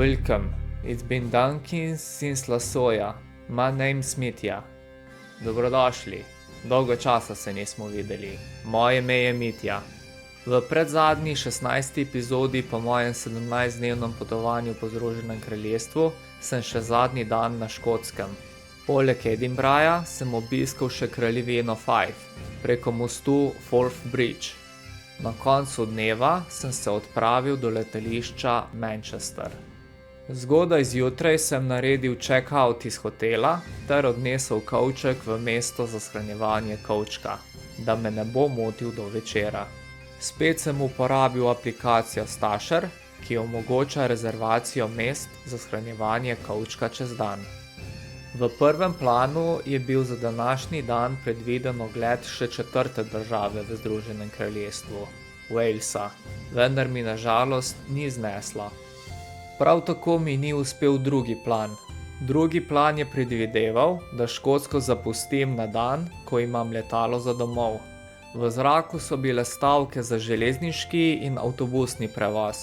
Welcome. It's been donkey since Lasoja. My name's Mitja. Dobrodošli. Dolgo časa se nismo videli. Moje ime je Mitja. V predzadnji 16. epizodi po mojem 17-dnevnem potovanju po Združenem kraljestvu sem še zadnji dan na Škotskem. Poleg Edinburgha sem obiskal še kraljevino Fife preko mostu Forth Bridge. Na koncu dneva sem se odpravil do letališča Manchester. Zgodaj zjutraj sem naredil check-out iz hotela ter odnesel kovček v mesto za shranjevanje kovčka, da me ne bo motil do večera. Spet sem uporabil aplikacijo Stasher, ki omogoča rezervacijo mest za shranjevanje kovčka čez dan. V prvem planu je bil za današnji dan predviden ogled še 4. države v Združenem kraljestvu, Walesa, vendar mi na žalost ni znesla. Prav tako mi ni uspel drugi plan. Drugi plan je predvideval, da Škotsko zapustim na dan, ko imam letalo za domov. V zraku so bile stavke za železniški in avtobusni prevoz.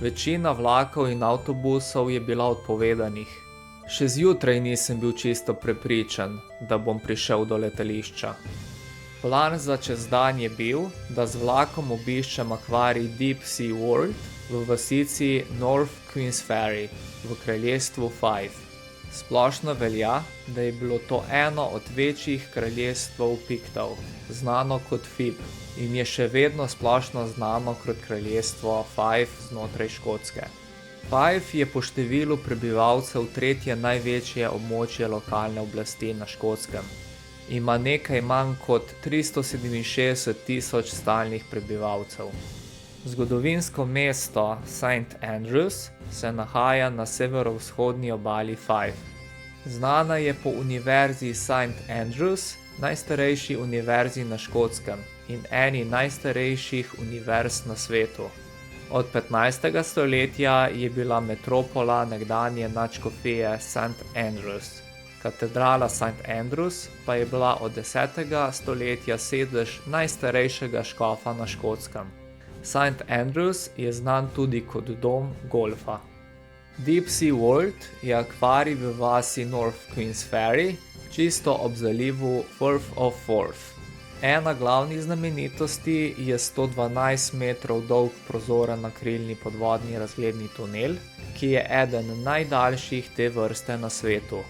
Večina vlakov in avtobusov je bila odpovedanih. Še zjutraj nisem bil čisto prepričan, da bom prišel do letališča. Plan za čez dan je bil, da z vlakom obiščem akvarij Deep Sea World v vasici North Queensferry v kraljestvu Fife. Splošno velja, da je bilo to eno od večjih kraljestev Piktov, znano kot Fib, in je še vedno splošno znano kot kraljestvo Fife znotraj Škotske. Fife je po številu prebivalcev tretje največje območje lokalne oblasti na Škotskem. Ima nekaj manj kot 367.000 stalnih prebivalcev. Zgodovinsko mesto St. Andrews se nahaja na severovzhodni obali Fife. Znana je po univerzi St. Andrews, najstarejši univerzi na Škotskem in eni najstarejših univerz na svetu. Od 15. stoletja je bila metropola nekdanje nadškofije St. Andrews. Katedrala St. Andrews pa je bila od 10. stoletja sedež najstarejšega škofa na Škotskem. St. Andrews je znan tudi kot dom golfa. Deep Sea World je akvarij v vasi North Queensferry, čisto ob zalivu Firth of Forth. Ena glavnih znamenitosti je 112 metrov dolg prozoren akrilni podvodni razgledni tunel, ki je eden najdaljših te vrste na svetu.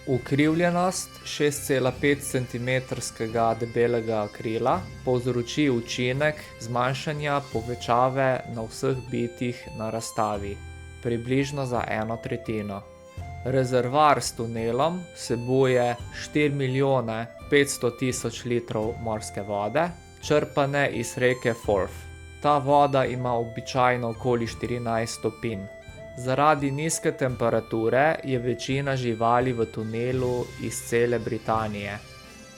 Ukrivljenost 6,5 cm debelega akrila povzroči učinek zmanjšanja povečave na vseh bitih na razstavi, približno za 1/3. Rezervoar s tunelom vsebuje 4.500.000 litrov morske vode, črpane iz reke Forth. Ta voda ima običajno okoli 14 stopinj. Zaradi nizke temperature je večina živali v tunelu iz cele Britanije.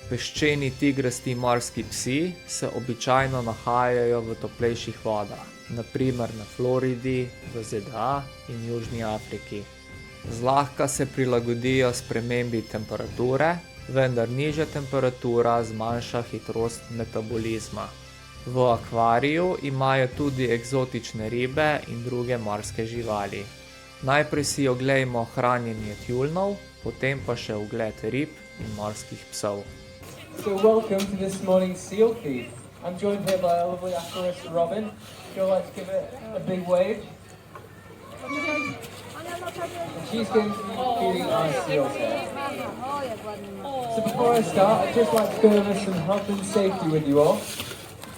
Peščeni tigrasti morski psi se običajno nahajajo v toplejših vodah, na primer na Floridi, v ZDA in Južni Afriki. Zlahka se prilagodijo spremembi temperature, vendar nižja temperatura zmanjša hitrost metabolizma. V akvariju imajo tudi eksotične ribe in druge morske živali. Najprej si oglejmo hranjenje tjulnjev, potem pa še ogled rib in morskih psov. So welcome to this morning's seal feed. I'm joined here by a lovely Aquarius Robin. Would you like to give it a big wave? And she's going to be feeding our seals here. So before I start, I'd just like to go over some health and safety with you all.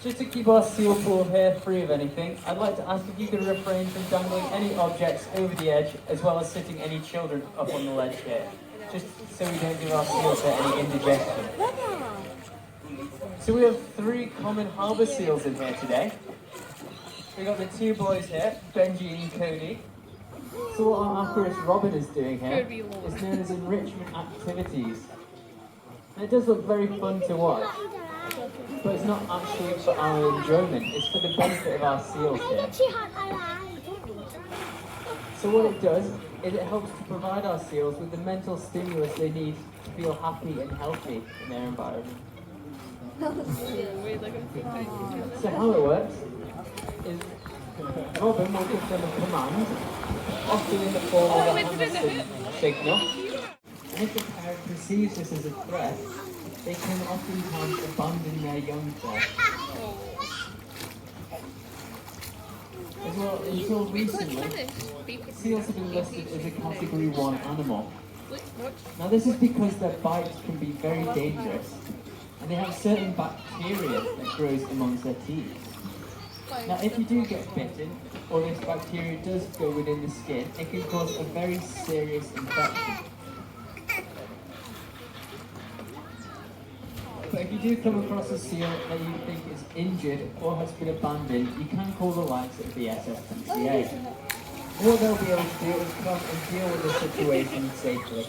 Just to keep our seal pool here free of anything, I'd like to ask if you could refrain from dangling any objects over the edge, as well as sitting any children up on the ledge here, just so we don't give our seals here any indigestion. So we have 3 common harbour seals in here today. We've got the 2 boys here, Benji and Cody. So what our Aquarius Robin is doing here is known as enrichment activities. And it does look very fun to watch, but it's not actually for our enjoyment, it's for the benefit of our seals here. So what it does is it helps to provide our seals with the mental stimulus they need to feel happy and healthy in their environment. So how it works is Robin will give them a command, often in the form of a Hamilton signal. And if the parent perceives this as a threat, they can oftentimes abandon their young there. As well, until recently, seals have been listed as a Category 1 animal. Now this is because their bites can be very dangerous, and they have certain bacteria that grows amongst their teeth. Now if you do get bitten, or this bacteria does go within the skin, it can cause a very serious infection. But if you do come across a seal that you think is injured or has been abandoned, you can call the likes of the SSPCA. What they'll be able to do is come and deal with the situation safely.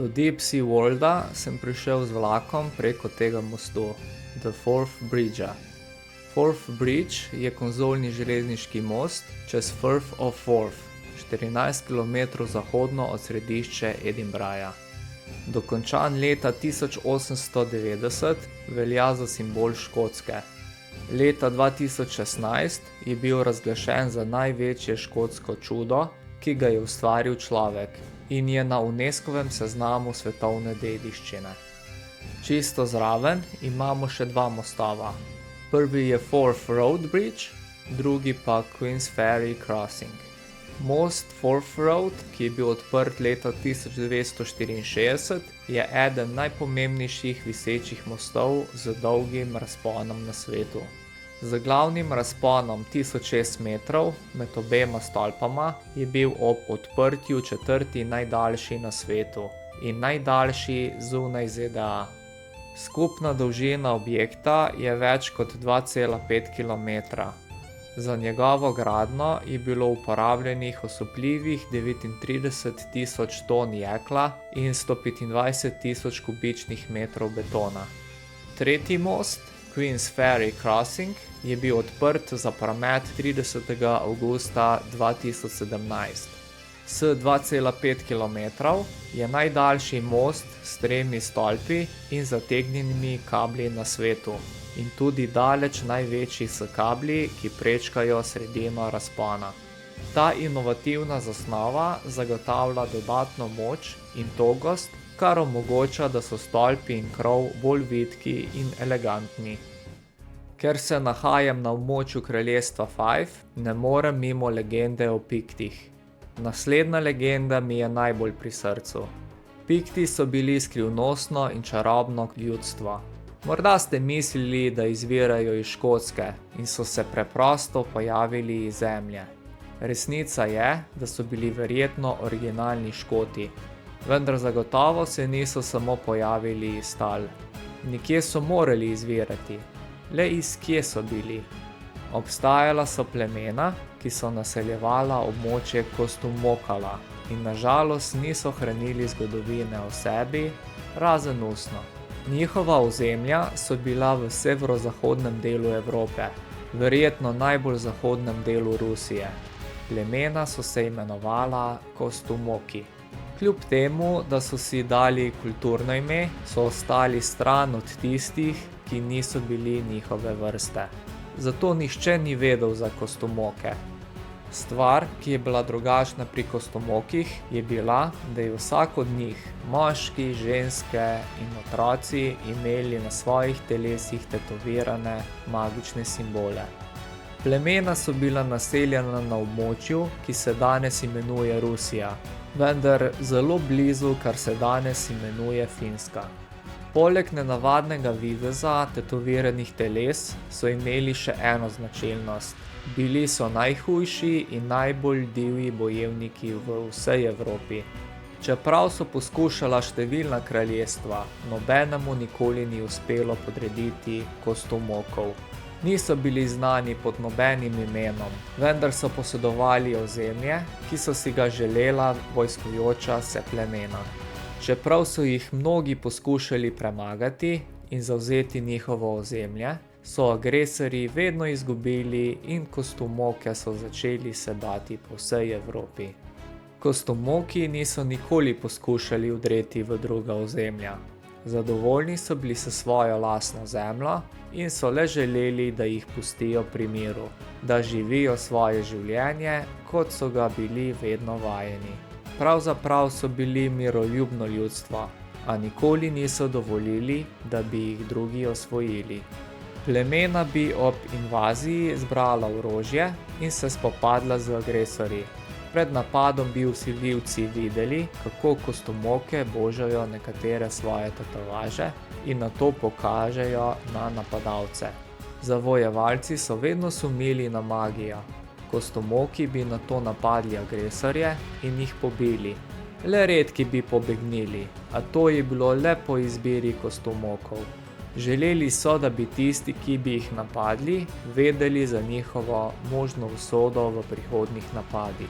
Do Deep Sea Worlda sem prišel z vlakom preko tega mostu, The Forth Bridge. Forth Bridge je konzolni železniški most čez Firth of Forth, 14 km zahodno od središče Edinburgha. Dokončan leta 1890, velja za simbol Škotske. Leta 2016 je bil razglašen za največje škotsko čudo, ki ga je ustvaril človek, in je na UNESCOvem seznamu svetovne dediščine. Čisto zraven imamo še dva mostova. Prvi je Forth Road Bridge, drugi pa Queen's Ferry Crossing. Most Forth Road, ki je bil odprt leta 1964, je eden najpomembnejših visečih mostov z dolgim razponom na svetu. Z glavnim razponom 1006 metrov med obema stolpama je bil ob odprtju četrti najdaljši na svetu in najdaljši zunaj ZDA. Skupna dolžina objekta je več kot 2,5 km. Za njegovo gradnjo je bilo uporabljenih osupljivih 39 tisoč ton jekla in 125 tisoč kubičnih metrov betona. Tretji most, Queen's Ferry Crossing, je bil odprt za promet 30. avgusta 2017. S 2,5 km je najdaljši most s 3 stolpi in zategnjenimi kabli na svetu in tudi daleč največji s kabli, ki prečkajo sredino razpona. Ta inovativna zasnova zagotavlja dodatno moč in togost, kar omogoča, da so stolpi in krov bolj vitki in elegantni. Ker se nahajam na območju kraljestva Fife, ne morem mimo legende o Piktih. Naslednja legenda mi je najbolj pri srcu. Pikti so bili skrivnostno in čarobno ljudstvo. Morda ste mislili, da izvirajo iz Škotske in so se preprosto pojavili iz zemlje. Resnica je, da so bili verjetno originalni Škoti, vendar zagotovo se niso samo pojavili iz tal. Nekje so morali izvirati, le iz kje so bili. Obstajala so plemena, ki so naseljevala območje Kostumokala in nažalost niso hranili zgodovine o sebi, razen ustno. Njihova ozemlja so bila v severozahodnem delu Evrope, verjetno najbolj zahodnem delu Rusije. Plemena so se imenovala Kostumoki. Kljub temu, da so si dali kulturno ime, so ostali stran od tistih, ki niso bili njihove vrste. Zato nihče ni vedel za Kostumoke. Stvar, ki je bila drugačna pri Kostumokih, je bila, da je vsak od njih, moški, ženske in otroci, imeli na svojih telesih tetovirane magične simbole. Plemena so bila naseljena na območju, ki se danes imenuje Rusija, vendar zelo blizu, kar se danes imenuje Finska. Poleg nenavadnega videza tetoviranih teles so imeli še eno značilnost. Bili so najhujši in najbolj divji bojevniki v vsej Evropi. Čeprav so poskušala številna kraljestva, nobenemu nikoli ni uspelo podrediti Kostumokov. Niso bili znani pod nobenim imenom, vendar so posedovali ozemlje, ki so si ga želela vojskujoča se plemena. Čeprav so jih mnogi poskušali premagati in zavzeti njihovo ozemlje, so agresorji vedno izgubili in Kostumoke so začeli sebati po vsej Evropi. Kostumoki niso nikoli poskušali vdreti v druga ozemlja. Zadovoljni so bili s svojo lastno zemljo in so le želeli, da jih pustijo pri miru, da živijo svoje življenje, kot so ga bili vedno vajeni. Pravzaprav so bili miroljubno ljudstvo, a nikoli niso dovolili, da bi jih drugi osvojili. Plemena bi ob invaziji zbrala orožje in se spopadla z agresorji. Pred napadom bi vsiljivci videli, kako Kostumoke božajo nekatere svoje tetovaže in nato pokažejo na napadalce. Zavojevalci so vedno sumili na magijo. Kostumoki bi nato napadli agresorje in jih pobili. Le redki bi pobegnili, a to je bilo le po izbiri Kostumokov. Želeli so, da bi tisti, ki bi jih napadli, vedeli za njihovo možno usodo v prihodnjih napadih.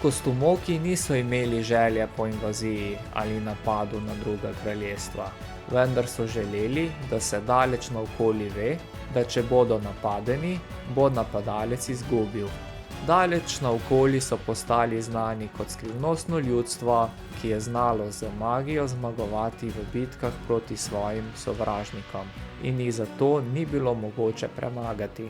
Kostumoki niso imeli želje po invaziji ali napadu na druga kraljestva, vendar so želeli, da se daleč naokoli ve, da če bodo napadeni, bo napadalec izgubil. Daleč naokoli so postali znani kot skrivnostno ljudstvo, ki je znalo z magijo zmagovati v bitkah proti svojim sovražnikom in jih zato ni bilo mogoče premagati.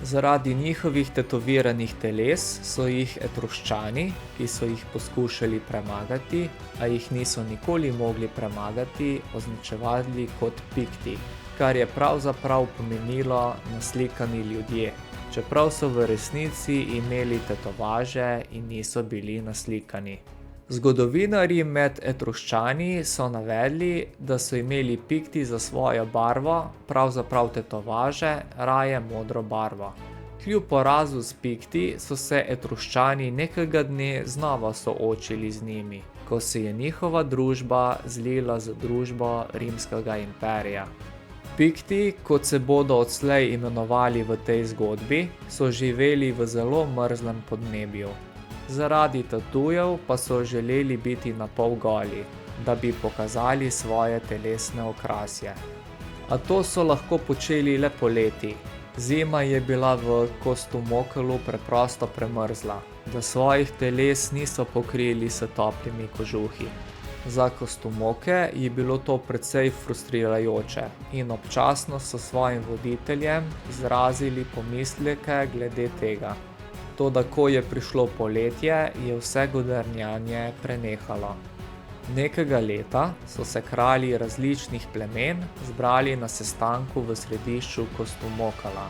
Zaradi njihovih tetoviranih teles so jih Etruščani, ki so jih poskušali premagati, a jih niso nikoli mogli premagati, označevali kot Pikti, kar je pravzaprav pomenilo naslikani ljudje, čeprav so v resnici imeli tetovaže in niso bili naslikani. Zgodovinarji med Etruščani so navedli, da so imeli Pikti za svojo barvo, pravzaprav tetovaže, raje modro barvo. Kljub porazu s Pikti so se Etruščani nekega dne znova soočili z njimi, ko se je njihova družba zlila z družbo Rimskega imperija. Pikti, kot se bodo odslej imenovali v tej zgodbi, so živeli v zelo mrzlem podnebju. Zaradi tatujev pa so želeli biti napol goli, da bi pokazali svoje telesne okrasje. A to so lahko počeli le poleti. Zima je bila v Kostumokelu preprosto premrzla, da svojih teles niso pokrili s toplimi kožuhi. Za Kostumoke je bilo to precej frustrirajoče in občasno so svojim voditeljem izrazili pomisleke glede tega. Toda ko je prišlo poletje, je vse godrnjanje prenehalo. Nekega leta so se kralji različnih plemen zbrali na sestanku v središču Kostumokala.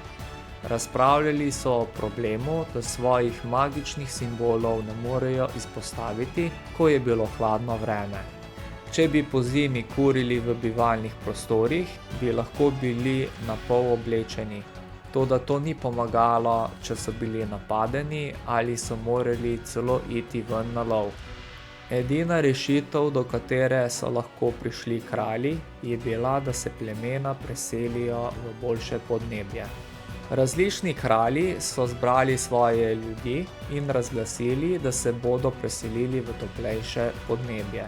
Razpravljali so o problemu, da svojih magičnih simbolov ne morejo izpostaviti, ko je bilo hladno vreme. Če bi pozimi kurili v bivalnih prostorih, bi lahko bili na pol oblečeni. Toda to ni pomagalo, če so bili napadeni ali so morali celo iti ven na lov. Edina rešitev, do katere so lahko prišli kralji, je bila, da se plemena preselijo v boljše podnebje. Različni kralji so zbrali svoje ljudi in razglasili, da se bodo preselili v toplejše podnebje.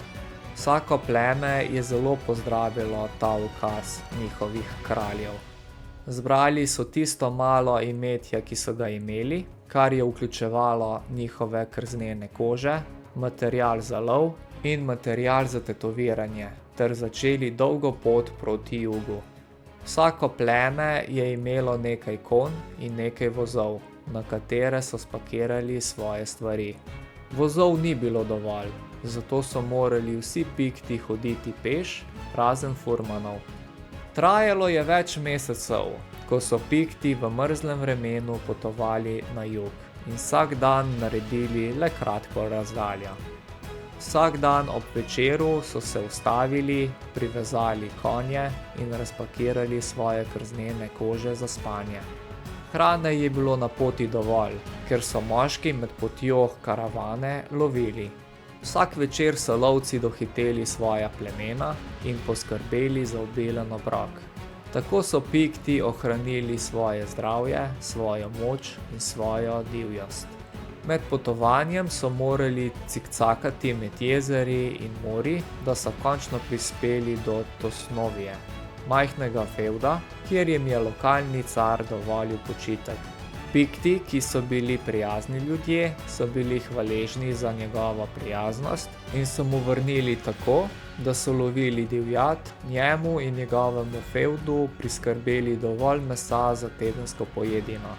Vsako pleme je zelo pozdravilo ta ukaz njihovih kraljev. Zbrali so tisto malo imetja, ki so ga imeli, kar je vključevalo njihove krznene kože, material za lov in material za tetoviranje, ter začeli dolgo pot proti jugu. Vsako pleme je imelo nekaj konj in nekaj vozov, na katere so spakirali svoje stvari. Vozov ni bilo dovolj, zato so morali vsi Pikti hoditi peš, razen furmanov. Trajalo je več mesecev, ko so Pikti v mrzlem vremenu potovali na jug in vsak dan naredili le kratko razdaljo. Vsak dan ob večeru so se ustavili, privezali konje in razpakirali svoje krznene kože za spanje. Hrane je bilo na poti dovolj, ker so moški med potjo karavane lovili. Vsak večer so lovci dohiteli svoja plemena in poskrbeli za obilen obrok. Tako so Pikti ohranili svoje zdravje, svojo moč in svojo divjost. Med potovanjem so morali cikcakati med jezeri in morji, da so končno prispeli do Tosnovije, majhnega fevda, kjer jim je lokalni car dovolil počitek. Pikti, ki so bili prijazni ljudje, so bili hvaležni za njegovo prijaznost in so mu vrnili tako, da so lovili divjad, njemu in njegovemu fevdu priskrbeli dovolj mesa za tedensko pojedino.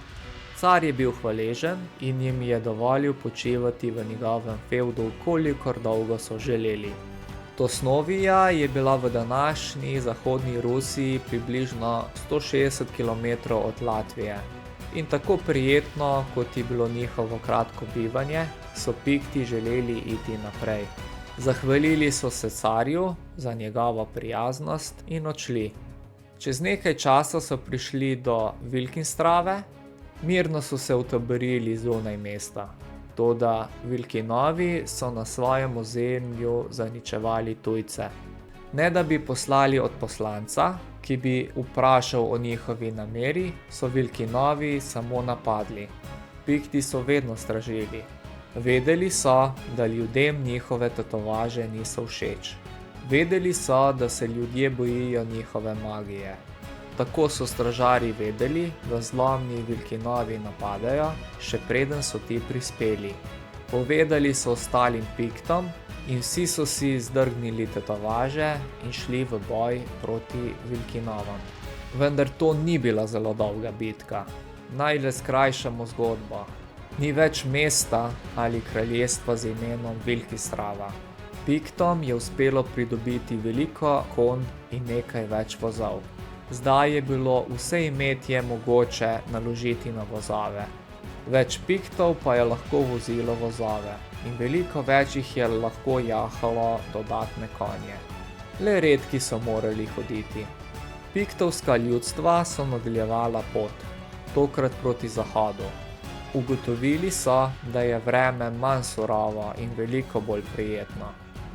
Car je bil hvaležen in jim je dovolil počivati v njegovem fevdu, kolikor dolgo so želeli. Tosnovija je bila v današnji zahodni Rusiji približno 160 km od Latvije. In tako prijetno, kot je bilo njihovo kratko bivanje, so Pikti želeli iti naprej. Zahvalili so se carju za njegovo prijaznost in odšli. Čez nekaj časa so prišli do Vilkinstrave, mirno so se utaborili zunaj mesta. Toda Vilkinovi so na svojem ozemlju zaničevali tujce. Ne da bi poslali odposlanca, ki bi vprašal o njihovi nameri, so Vilkinovi samo napadli. Pikti so vedno stražili. Vedeli so, da ljudem njihove tetovaže niso všeč. Vedeli so, da se ljudje bojijo njihove magije. Tako so stražarji vedeli, da zlomni Vilkinovi napadajo, še preden so ti prispeli. Povedali so ostalim Piktom in vsi so si zdrgnili tetovaže in šli v boj proti Vilkinovam. Vendar to ni bila zelo dolga bitka. Naj le skrajšamo zgodbo. Ni več mesta ali kraljestva z imenom Vilkistrava. Piktom je uspelo pridobiti veliko konj in nekaj več vozov. Zdaj je bilo vse imetje mogoče naložiti na vozove. Več Piktov pa je lahko vozilo vozove in veliko več jih je lahko jahalo dodatne konje. Le redki so morali hoditi. Piktovska ljudstva so nadaljevala pot, tokrat proti zahodu. Ugotovili so, da je vreme manj surovo in veliko bolj prijetno.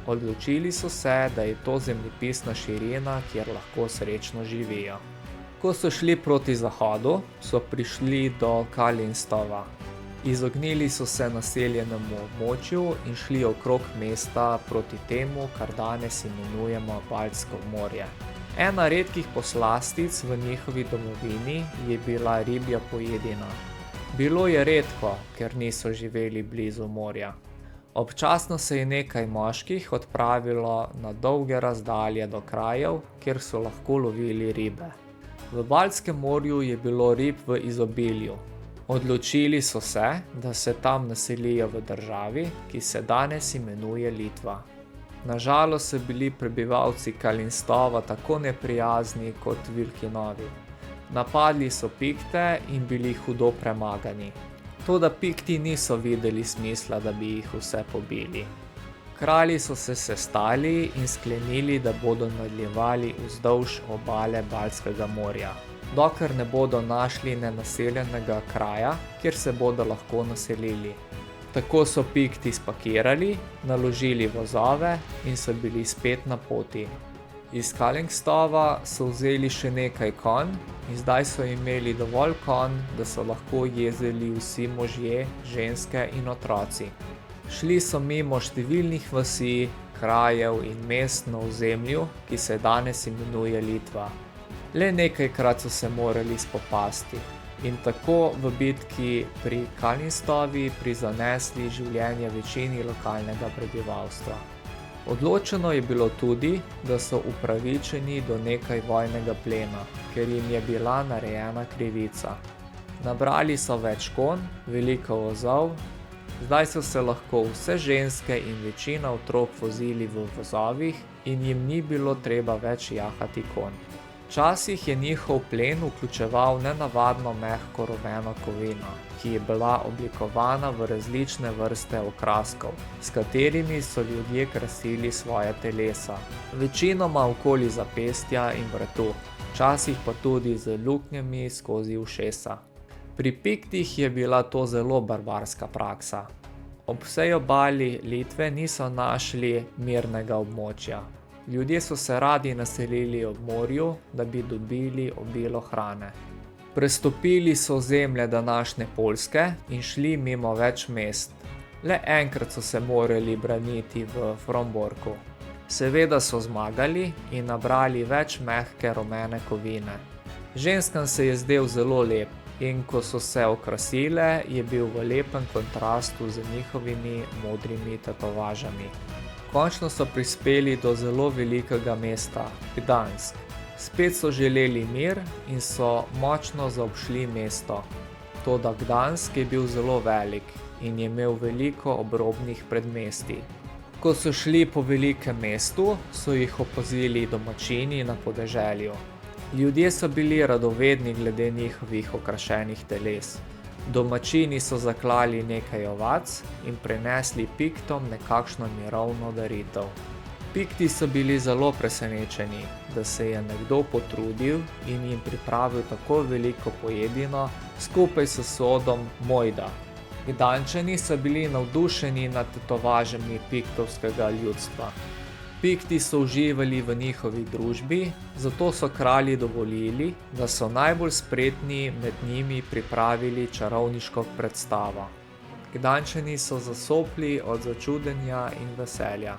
Odločili so se, da je to zemljepisna širina, kjer lahko srečno živijo. Ko so šli proti zahodu, so prišli do Kalinstova. Izognili so se naseljenemu območju in šli okrog mesta proti temu, kar danes imenujemo Baltsko morje. Ena redkih poslastic v njihovi domovini je bila ribja pojedina. Bilo je redko, ker niso živeli blizu morja. Občasno se je nekaj moških odpravilo na dolge razdalje do krajev, kjer so lahko lovili ribe. V Baltskem morju je bilo rib v izobilju. Odločili so se, da se tam naselijo v državi, ki se danes imenuje Litva. Nažalost so bili prebivalci Kalinstova tako neprijazni kot Vilkinovi. Napadli so Pikte in bili hudo premagani. Toda Pikti niso videli smisla, da bi jih vse pobili. Kralji so se sestali in sklenili, da bodo nadaljevali vzdolž obale Baltskega morja, dokler ne bodo našli nenaseljenega kraja, kjer se bodo lahko naselili. Tako so Pikti spakirali, naložili vozove in so bili spet na poti. Iz Kalingstova so vzeli še nekaj konj in zdaj so imeli dovolj konj, da so lahko jezdili vsi možje, ženske in otroci. Šli so mimo številnih vasi, krajev in mest na ozemlju, ki se danes imenuje Litva. Le nekajkrat so se morali spopasti in tako v bitki pri Kalingstovi prizanesli življenje večini lokalnega prebivalstva. Odločeno je bilo tudi, da so upravičeni do nekaj vojnega plena, ker jim je bila narejena krivica. Nabrali so več konj, veliko vozov, zdaj so se lahko vse ženske in večina otrok vozili v vozovih in jim ni bilo treba več jahati konj. Včasih je njihov plen vključeval nenavadno mehko rumeno kovino, ki je bila oblikovana v različne vrste okraskov, s katerimi so ljudje krasili svoje telesa, večinoma okoli zapestja in vratu, včasih pa tudi z luknjami skozi ušesa. Pri Piktih je bila to zelo barbarska praksa. Ob vsej obali Litve niso našli mirnega območja. Ljudje so se radi naselili ob morju, da bi dobili obilo hrane. Prestopili so ozemlje današnje Poljske in šli mimo več mest. Le enkrat so se morali braniti v Fromborku. Seveda so zmagali in nabrali več mehke rumene kovine. Ženskam se je zdel zelo lep in ko so se okrasile, je bil v lepem kontrastu z njihovimi modrimi tetovažami. Končno so prispeli do zelo velikega mesta, Gdansk. Spet so želeli mir in so močno zaobšli mesto. Toda Gdansk je bil zelo velik in je imel veliko obrobnih predmestij. Ko so šli po velikem mestu, so jih opazili domačini na podeželju. Ljudje so bili radovedni glede njihovih okrašenih teles. Domačini so zaklali nekaj ovac in prenesli Piktom nekakšno mirovno daritev. Pikti so bili zelo presenečeni, da se je nekdo potrudil in jim pripravil tako veliko pojedino skupaj s sodom Mojda. Gdančani so bili navdušeni nad tetovažami piktovskega ljudstva. Pikti so uživali v njihovi družbi, zato so kralji dovolili, da so najbolj spretni med njimi pripravili čarovniško predstavo. Gdančani so zasopli od začudenja in veselja.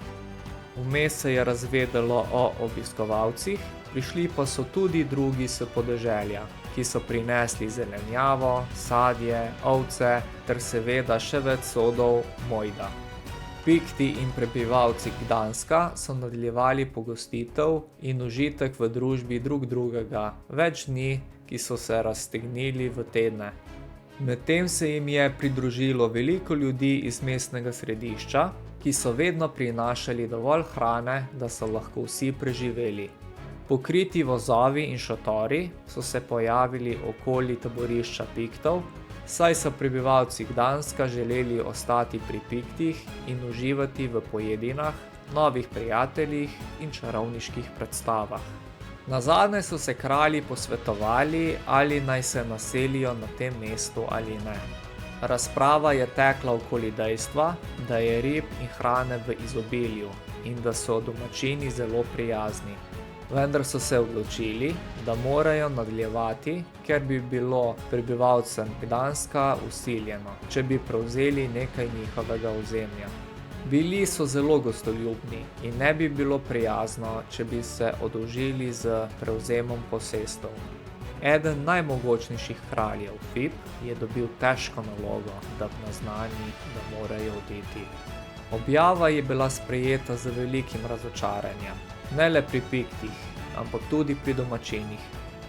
Vmes se je razvedelo o obiskovalcih, prišli pa so tudi drugi s podeželja, ki so prinesli zelenjavo, sadje, ovce ter seveda še več sodov Mojda. Pikti in prebivalci Gdanska so nadaljevali pogostitev in užitek v družbi drug drugega več dni, ki so se raztegnili v tedne. Medtem se jim je pridružilo veliko ljudi iz mestnega središča, ki so vedno prinašali dovolj hrane, da so lahko vsi preživeli. Pokriti vozovi in šotori so se pojavili okoli taborišča Piktov, saj so prebivalci Gdanska želeli ostati pri Piktih in uživati v pojedinah, novih prijateljih in čarovniških predstavah. Nazadnje so se kralji posvetovali, ali naj se naselijo na tem mestu ali ne. Razprava je tekla okoli dejstva, da je rib in hrane v izobilju in da so domačini zelo prijazni. Vendar so se odločili, da morajo nadaljevati, ker bi bilo prebivalcem Gdanska vsiljeno, če bi prevzeli nekaj njihovega ozemlja. Bili so zelo gostoljubni in ne bi bilo prijazno, če bi se oddolžili z prevzemom posestev. Eden najmogočnejših kraljev, Pip, je dobil težko nalogo, da naznani, da morajo oditi. Objava je bila sprejeta z velikim razočaranjem. Ne le pri Piktih, ampak tudi pri domačinih.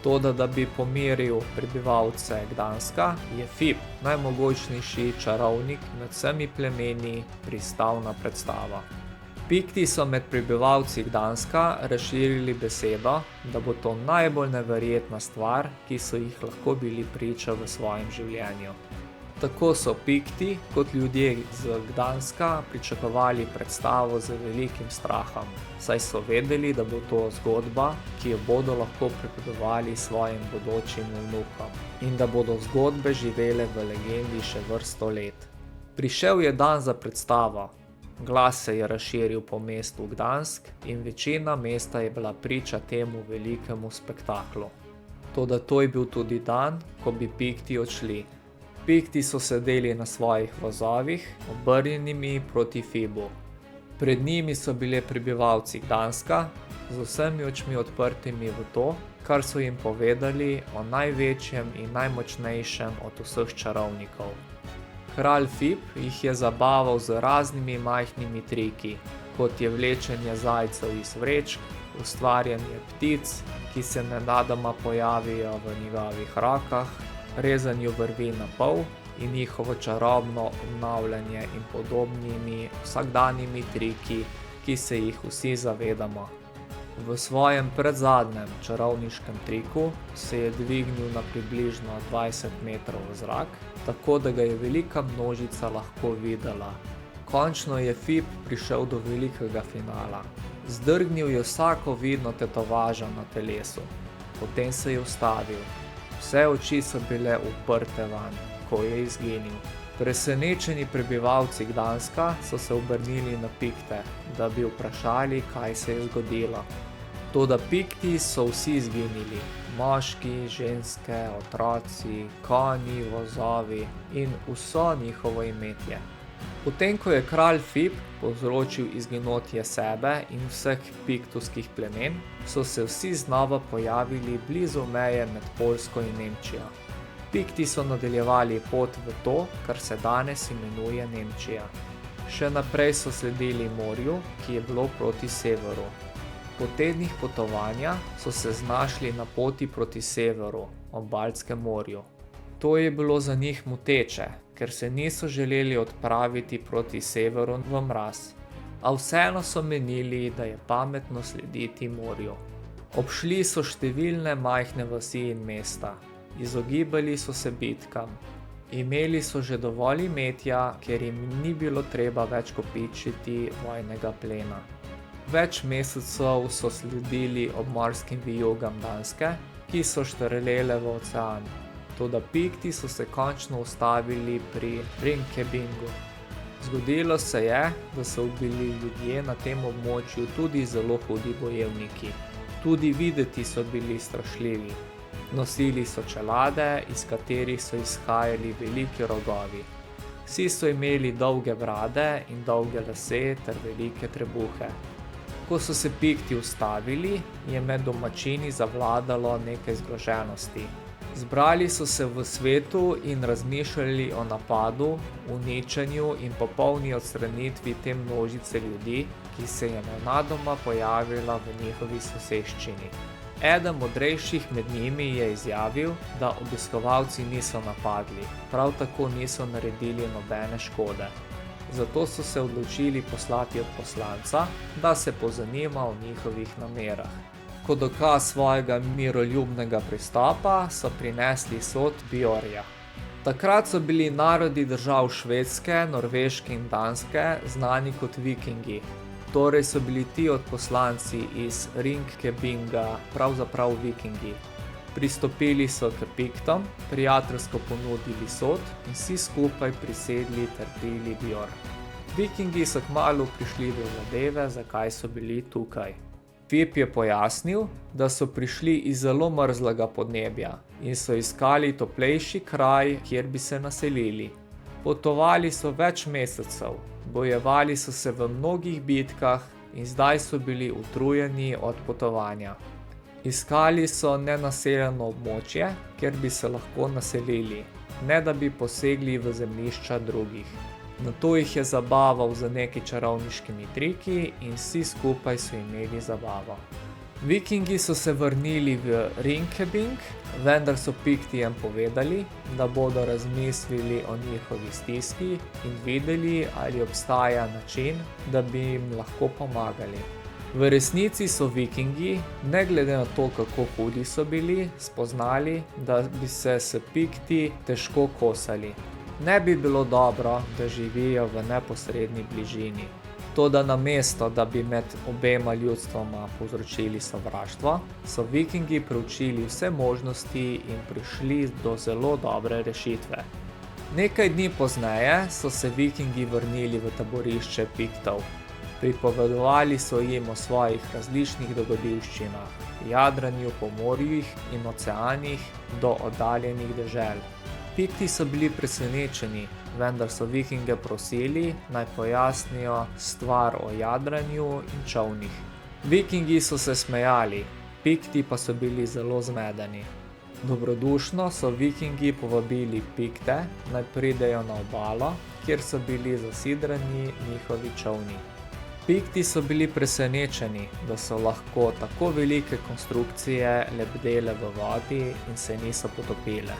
Toda, da bi pomiril prebivalce Gdanska, je Fip, najmogočnejši čarovnik med vsemi plemeni, pristal na predstavo. Pikti so med prebivalci Gdanska razširili besedo, da bo to najbolj neverjetna stvar, ki so jih lahko bili priča v svojem življenju. Tako so Pikti kot ljudje z Gdanska pričakovali predstavo z velikim strahom, saj so vedeli, da bo to zgodba, ki jo bodo lahko pripovedovali svojim bodočim vnukom in da bodo zgodbe živele v legendi še vrsto let. Prišel je dan za predstavo. Glas se je razširil po mestu Gdansk in večina mesta je bila priča temu velikemu spektaklu. Toda to je bil tudi dan, ko bi Pikti odšli. Pikti so sedeli na svojih vozovih, obrnjenimi proti Fibu. Pred njimi so bili prebivalci Gdanska, z vsemi očmi odprtimi v to, kar so jim povedali o največjem in najmočnejšem od vseh čarovnikov. Kralj Fib jih je zabaval z raznimi majhnimi triki, kot je vlečenje zajcev iz vrečk, ustvarjanje ptic, ki se nenadoma pojavijo v njegovih rokah, rezanju vrvi na pol in njihovo čarobno obnavljanje in podobnimi vsakdanjimi triki, ki se jih vsi zavedamo. V svojem predzadnjem čarovniškem triku se je dvignil na približno 20 metrov v zrak, tako da ga je velika množica lahko videla. Končno je Fib prišel do velikega finala. Zdrgnil je vsako vidno tetovažo na telesu. Potem se je ustavil. Vse oči so bile uprte vanj, ko je izginil. Presenečeni prebivalci Gdanska so se obrnili na Pikte, da bi vprašali, kaj se je zgodilo. Toda Pikti so vsi izginili. Moški, ženske, otroci, konji, vozovi in vso njihovo imetje. Potem, ko je kralj Fib povzročil izginotje sebe in vseh piktovskih plemen, so se vsi znova pojavili blizu meje med Poljsko in Nemčijo. Pikti so nadaljevali pot v to, kar se danes imenuje Nemčija. Še naprej so sledili morju, ki je bilo proti severu. Po tednih potovanja so se znašli na poti proti severu, ob Baltskem morju. To je bilo za njih moteče, ker se niso želeli odpraviti proti severu v mraz. A vseeno so menili, da je pametno slediti morju. Obšli so številne majhne vasi in mesta. Izogibali so se bitkam. Imeli so že dovolj imetja, ker jim ni bilo treba več kopičiti vojnega plena. Več mesecev so sledili obmorskim vijugam Danske, ki so štrlele v ocean. Toda Pikti so se končno ustavili pri Rinkebingu. Zgodilo se je, da so bili ljudje na tem območju tudi zelo hudi bojevniki. Tudi videti so bili strašljivi. Nosili so čelade, iz katerih so izhajali veliki rogovi. Vsi so imeli dolge brade in dolge lase ter velike trebuhe. Ko so se Pikti ustavili, je med domačini zavladalo nekaj zgroženosti. Zbrali so se v svetu in razmišljali o napadu, uničenju in popolni odstranitvi te množice ljudi, ki se je nenadoma pojavila v njihovi soseščini. Eden modrejših med njimi je izjavil, da obiskovalci niso napadli, prav tako niso naredili nobene škode. Zato so se odločili poslati odposlanca, da se pozanima o njihovih namerah. Kot dokaz svojega miroljubnega pristopa so prinesli sod Bjorja. Takrat so bili narodi držav Švedske, Norveške in Danske znani kot vikingi. Torej so bili ti odposlanci iz Rinkebinga pravzaprav vikingi. Pristopili so k Piktom, prijateljsko ponudili sod in vsi skupaj prisedli ter pili Bjorn. Vikingi so kmalu prišli do zadeve, zakaj so bili tukaj. Fib je pojasnil, da so prišli iz zelo mrzlega podnebja in so iskali toplejši kraj, kjer bi se naselili. Potovali so več mesecev, bojevali so se v mnogih bitkah in zdaj so bili utrujeni od potovanja. Iskali so nenaseljeno območje, kjer bi se lahko naselili, ne da bi posegli v zemljišča drugih. Nato jih je zabaval z nekaj čarovniškimi triki in vsi skupaj so imeli zabavo. Vikingi so se vrnili v Rinkebing, vendar so Piktijem povedali, da bodo razmislili o njihovi stiski in videli, ali obstaja način, da bi jim lahko pomagali. V resnici so Vikingi, ne glede na to, kako hudi so bili, spoznali, da bi se s Pikti težko kosali. Ne bi bilo dobro, da živijo v neposredni bližini. Toda namesto, da bi med obema ljudstvoma povzročili sovraštvo, so Vikingi preučili vse možnosti in prišli do zelo dobre rešitve. Nekaj dni pozneje so se Vikingi vrnili v taborišče Piktov. Pripovedovali so jim o svojih različnih dogodivščinah, jadranju po morjih in oceanih do oddaljenih dežel. Pikti so bili presenečeni, vendar so Vikinge prosili, naj pojasnijo stvar o jadranju in čolnih. Vikingi so se smejali, Pikti pa so bili zelo zmedeni. Dobrodušno so Vikingi povabili Pikte, naj pridejo na obalo, kjer so bili zasidrani njihovi čolni. Pikti so bili presenečeni, da so lahko tako velike konstrukcije lebdele v vodi in se niso potopile.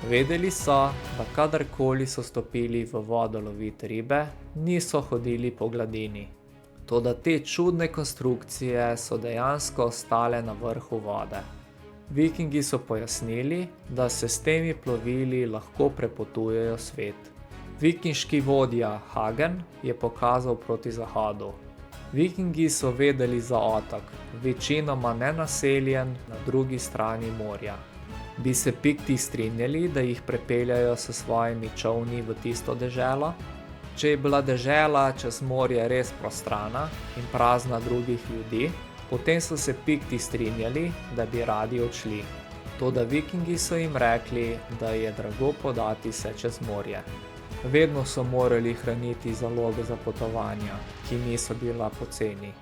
Vedeli so, da kadarkoli so stopili v vodo lovit ribe, niso hodili po gladini. Toda te čudne konstrukcije so dejansko ostale na vrhu vode. Vikingi so pojasnili, da se s temi plovili lahko prepotujejo svet. Vikinški vodja Hagen je pokazal proti zahodu. Vikingi so vedeli za otok, večinoma nenaseljen na drugi strani morja. Bi se Pikti strinjali, da jih prepeljajo s svojimi čolni v tisto deželo? Če je bila dežela čez morje res prostrana in prazna drugih ljudi, potem so se Pikti strinjali, da bi radi odšli. Toda Vikingi so jim rekli, da je drago podati se čez morje. Vedno so morali hraniti zaloge za potovanja, ki niso bila poceni.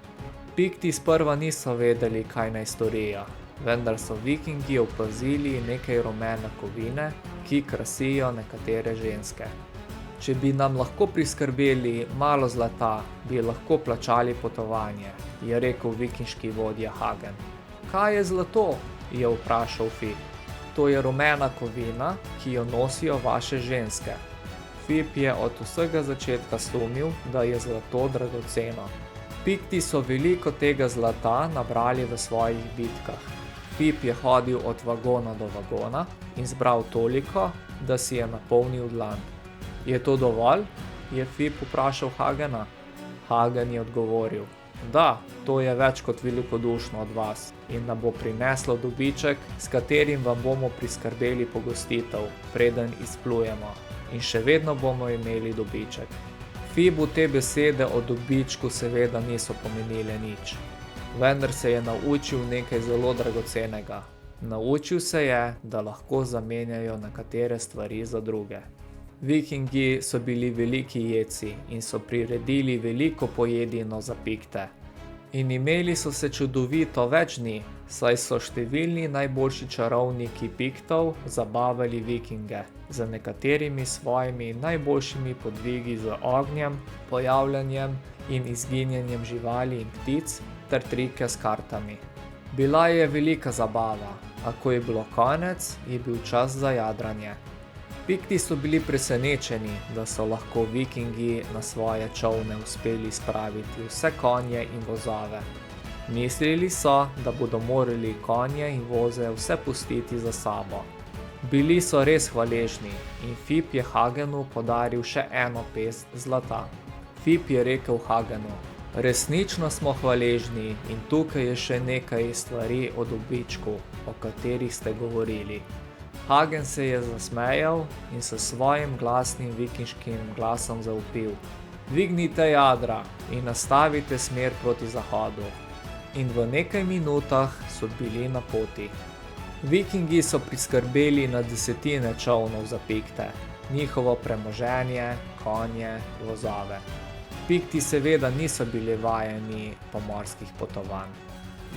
Pikti sprva niso vedeli, kaj naj storijo, vendar so Vikingi opazili nekaj rumene kovine, ki krasijo nekatere ženske. Če bi nam lahko priskrbeli malo zlata, bi lahko plačali potovanje, je rekel vikinški vodja Hagen. Kaj je zlato? Je vprašal Fip. To je rumena kovina, ki jo nosijo vaše ženske. Fip je od vsega začetka sumil, da je zlato dragoceno. Pikti so veliko tega zlata nabrali v svojih bitkah. Fip je hodil od vagona do vagona in zbral toliko, da si je napolnil dlan. Je to dovolj? Je Fip vprašal Hagena. Hagen je odgovoril: Da, to je več kot velikodušno od vas in nam bo prineslo dobiček, s katerim vam bomo priskrbeli pogostitev, preden izplujemo. In še vedno bomo imeli dobiček. Fibu te besede o dobičku seveda niso pomenile nič. Vendar se je naučil nekaj zelo dragocenega. Naučil se je, da lahko zamenjajo nekatere stvari za druge. Vikingi so bili veliki jedci in so priredili veliko pojedino za Pikte. In imeli so se čudovito več dni, saj so številni najboljši čarovniki Piktov zabavali Vikinge z nekaterimi svojimi najboljšimi podvigi z ognjem, pojavljanjem in izginjanjem živali in ptic ter trike s kartami. Bila je velika zabava, a ko je bilo konec, je bil čas za jadranje. Pikti so bili presenečeni, da so lahko Vikingi na svoje čolne uspeli spraviti vse konje in vozove. Mislili so, da bodo morali konje in voze vse pustiti za sabo. Bili so res hvaležni in Fip je Hagenu podaril še eno pest zlata. Fip je rekel Hagenu: Resnično smo hvaležni in tukaj je še nekaj stvari o dobičku, o katerih ste govorili. Hagen se je zasmejal in s svojim glasnim vikinškim glasom zavpil: Dvignite jadra in nastavite smer proti zahodu. In v nekaj minutah so bili na poti. Vikingi so priskrbeli na desetine čolnov za Pikte, njihovo premoženje, konje, vozove. Pikti seveda niso bili vajeni pomorskih potovanj.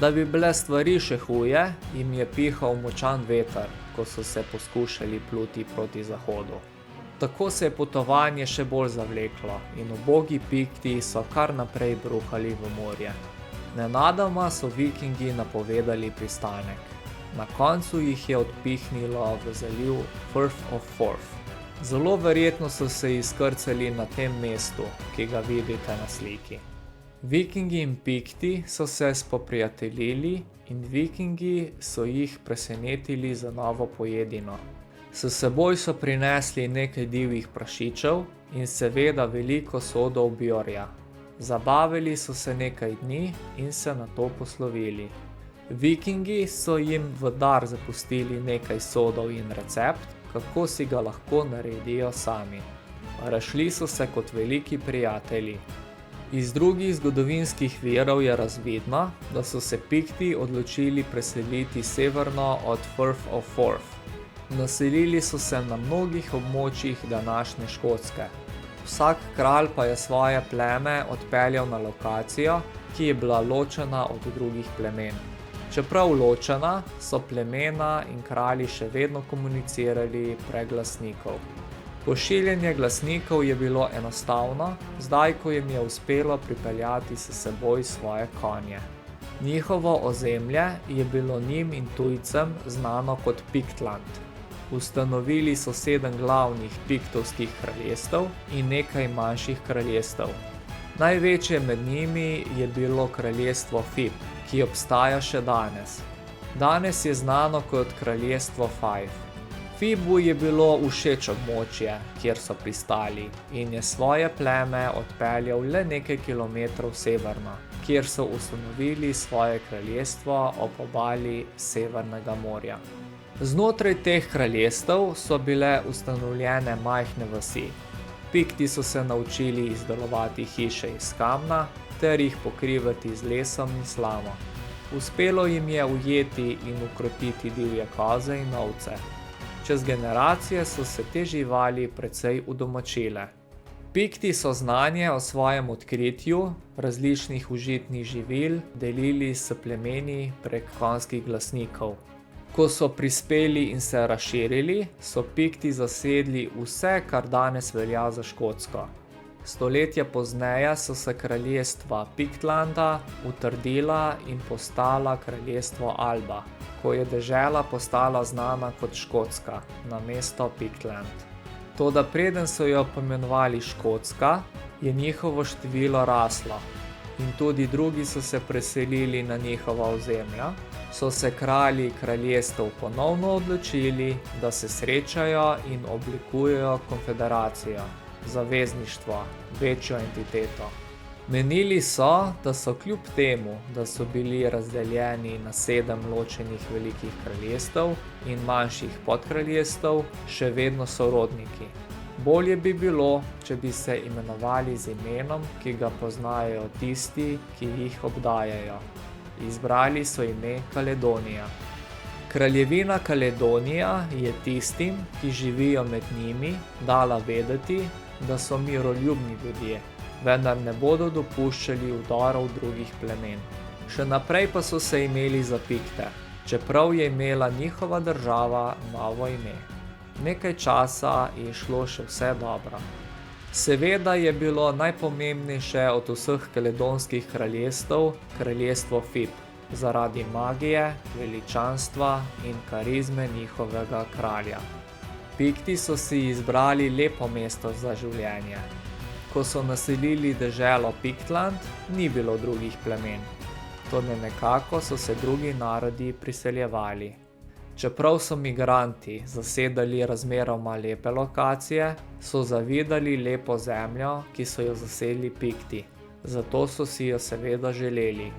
Da bi bile stvari še huje, jim je pihal močan veter, ko so se poskušali pluti proti zahodu. Tako se je potovanje še bolj zavleklo in ubogi Pikti so kar naprej bruhali v morje. Nenadoma so Vikingi napovedali pristanek. Na koncu jih je odpihnilo v zaliv Firth of Forth. Zelo verjetno so se izkrcali na tem mestu, ki ga vidite na sliki. Vikingi in Pikti so se spoprijateljili in Vikingi so jih presenetili z novo pojedino. S seboj so prinesli nekaj divjih prašičev in seveda veliko sodov Bjorja. Zabavili so se nekaj dni in se nato poslovili. Vikingi so jim v dar zapustili nekaj sodov in recept, kako si ga lahko naredijo sami. Razšli so se kot veliki prijatelji. Iz drugih zgodovinskih virov je razvidno, da so se Pikti odločili preseliti severno od Firth of Forth. Naselili so se na mnogih območjih današnje Škotske. Vsak kralj pa je svoje pleme odpeljal na lokacijo, ki je bila ločena od drugih plemen. Čeprav ločena, so plemena in kralji še vedno komunicirali prek glasnikov. Pošiljanje glasnikov je bilo enostavno, zdaj ko jim je uspelo pripeljati s seboj svoje konje. Njihovo ozemlje je bilo njim in tujcem znano kot Pictland. Ustanovili so 7 glavnih piktovskih kraljestev in nekaj manjših kraljestev. Največje med njimi je bilo kraljestvo Fib, ki obstaja še danes. Danes je znano kot kraljestvo Fife. Fibu je bilo všeč območje, kjer so pristali, in je svoje pleme odpeljal le nekaj kilometrov severno, kjer so ustanovili svoje kraljestvo ob obali Severnega morja. Znotraj teh kraljestev so bile ustanovljene majhne vasi. Pikti so se naučili izdelovati hiše iz kamna ter jih pokrivati z lesom in slamo. Uspelo jim je ujeti in ukrotiti divje koze in ovce. Čez generacije so se te živali precej udomačile. Pikti so znanje o svojem odkritju različnih užitnih živil delili s plemeni prek konjskih glasnikov. Ko so prispeli in se razširili, so Pikti zasedli vse, kar danes velja za Škotsko. Stoletja pozneje so se kraljestva Pictlanda utrdila in postala kraljestvo Alba, ko je dežela postala znana kot Škotska, namesto Pictland. Toda preden so jo poimenovali Škotska, je njihovo število raslo in tudi drugi so se preselili na njihova ozemlja, so se kralji kraljestev ponovno odločili, da se srečajo in oblikujejo konfederacijo, zavezništvo, večjo entiteto. Menili so, da so kljub temu, da so bili razdeljeni na 7 ločenih velikih kraljestev in manjših podkraljestev, še vedno sorodniki. Bolje bi bilo, če bi se imenovali z imenom, ki ga poznajo tisti, ki jih obdajajo. Izbrali so ime Kaledonija. Kraljevina Kaledonija je tistim, ki živijo med njimi, dala vedeti, da so miroljubni ljudje, vendar ne bodo dopuščali vdorov drugih plemen. Še naprej pa so se imeli za Pikte, čeprav je imela njihova država novo ime. Nekaj časa je šlo še vse dobro. Seveda je bilo najpomembnejše od vseh kaledonskih kraljestev kraljestvo Fib, zaradi magije, veličanstva in karizme njihovega kralja. Pikti so si izbrali lepo mesto za življenje. Ko so naselili deželo Pictland, ni bilo drugih plemen. Toda nekako so se drugi narodi priseljevali. Čeprav so migranti zasedali razmeroma lepe lokacije, so zavidali lepo zemljo, ki so jo zasedli Pikti, zato so si jo seveda želeli.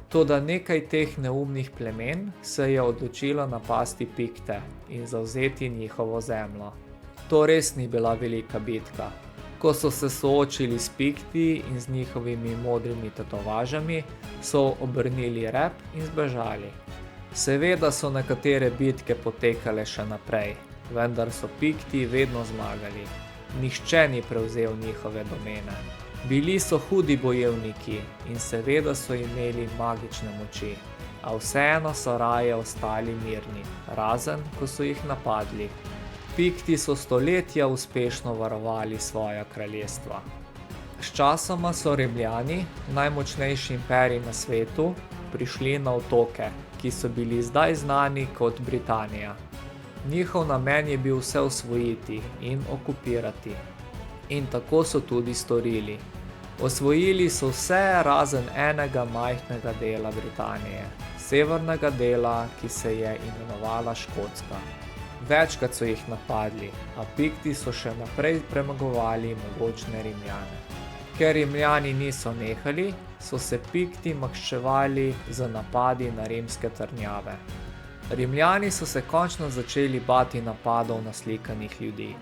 Toda nekaj teh neumnih plemen se je odločilo napasti Pikte in zavzeti njihovo zemljo. To res ni bila velika bitka. Ko so se soočili s Pikti in z njihovimi modrimi tetovažami, so obrnili rep in zbežali. Seveda so nekatere bitke potekale še naprej, vendar so Pikti vedno zmagali. Nihče ni prevzel njihove domene. Bili so hudi bojevniki in seveda so imeli magične moči, a vseeno so raje ostali mirni, razen ko so jih napadli. Pikti so stoletja uspešno varovali svoja kraljestva. Sčasoma so Rimljani, najmočnejši imperij na svetu, prišli na otoke, ki so bili zdaj znani kot Britanija. Njihov namen je bil vse osvojiti in okupirati. In tako so tudi storili. Osvojili so vse razen enega majhnega dela Britanije, severnega dela, ki se je imenovala Škotska. Večkrat so jih napadli, a Pikti so še naprej premagovali mogočne Rimljane. Ker Rimljani niso nehali, so se Pikti maščevali z napadi na rimske trdnjave. Rimljani so se končno začeli bati napadov naslikanih ljudi.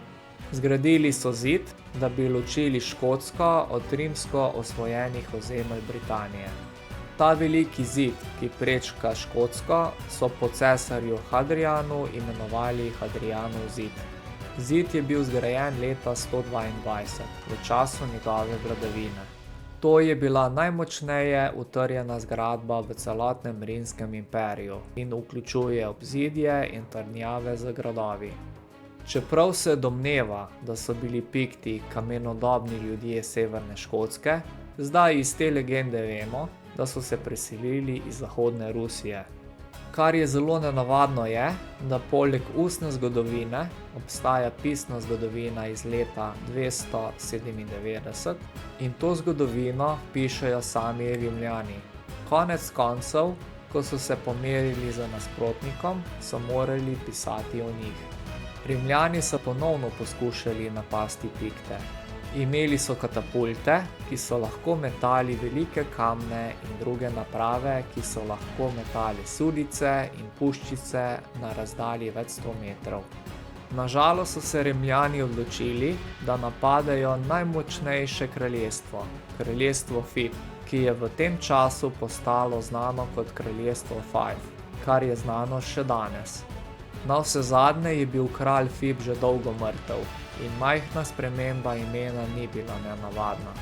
Zgradili so zid, da bi ločili Škotsko od rimsko osvojenih ozemelj Britanije. Ta veliki zid, ki prečka Škotsko, so po cesarju Hadrijanu imenovali Hadrijanov zid. Zid je bil zgrajen leta 122, v času njegove vladavine. To je bila najmočneje utrjena zgradba v celotnem rimskem imperiju in vključuje obzidje in trdnjave z gradovi. Čeprav se domneva, da so bili Pikti kamenodobni ljudje severne Škotske, zdaj iz te legende vemo, da so se preselili iz zahodne Rusije. Kar je zelo nenavadno je, da poleg ustne zgodovine obstaja pisna zgodovina iz leta 297 in to zgodovino pišejo sami Rimljani. Konec koncev, ko so se pomerili z nasprotnikom, so morali pisati o njih. Rimljani so ponovno poskušali napasti Pikte. Imeli so katapulte, ki so lahko metali velike kamne in druge naprave, ki so lahko metali sulice in puščice na razdalji več 100 metrov. Nažalost so se Rimljani odločili, da napadajo najmočnejše kraljestvo, kraljestvo Fif, ki je v tem času postalo znano kot kraljestvo Five, kar je znano še danes. Navsezadnje je bil kralj Fif že dolgo mrtev in majhna sprememba imena ni bila nenavadna.